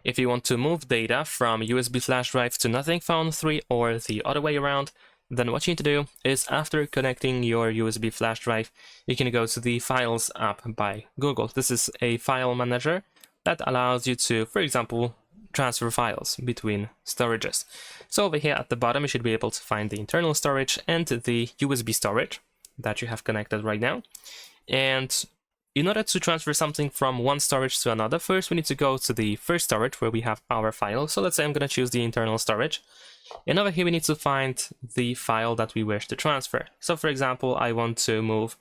If you want to move data from USB flash drive to Nothing Phone 3 or the other way around, then what you need to do is after connecting your USB flash drive, you can go to the Files app by Google. This is a file manager that allows you to, for example, transfer files between storages. So over here at the bottom, you should be able to find the internal storage and the USB storage that you have connected right now. And in order to transfer something from one storage to another, first we need to go to the first storage where we have our file. So let's say I'm going to choose the internal storage. And over here we need to find the file that we wish to transfer. So for example, I want to move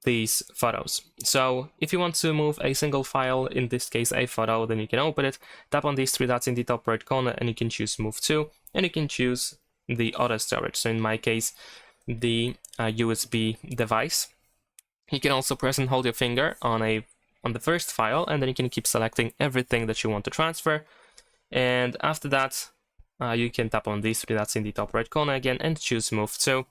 these photos. So if you want to move a single file, in this case a photo, then you can open it, tap on these three dots in the top right corner, and you can choose Move To, and you can choose the other storage. So in my case, the USB device. You can also press and hold your finger on the first file, and then you can keep selecting everything that you want to transfer. And after that, you can tap on these three dots in the top right corner again and choose Move To.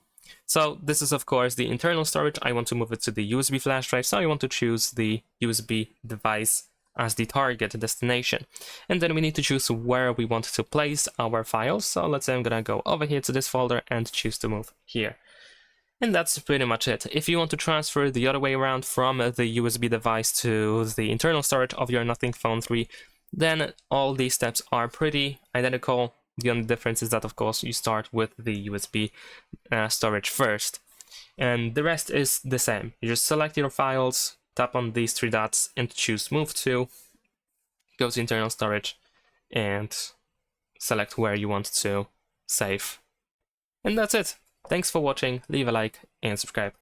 So this is of course the internal storage. I want to move it to the USB flash drive, so I want to choose the USB device as the target destination. And then we need to choose where we want to place our files. So let's say I'm gonna go over here to this folder and choose to move here. And that's pretty much it. If you want to transfer the other way around from the USB device to the internal storage of your Nothing Phone 3, then all these steps are pretty identical. The only difference is that, of course, you start with the USB storage first. And the rest is the same. You just select your files, tap on these three dots, and choose Move To, go to internal storage, and select where you want to save. And that's it. Thanks for watching, leave a like, and subscribe.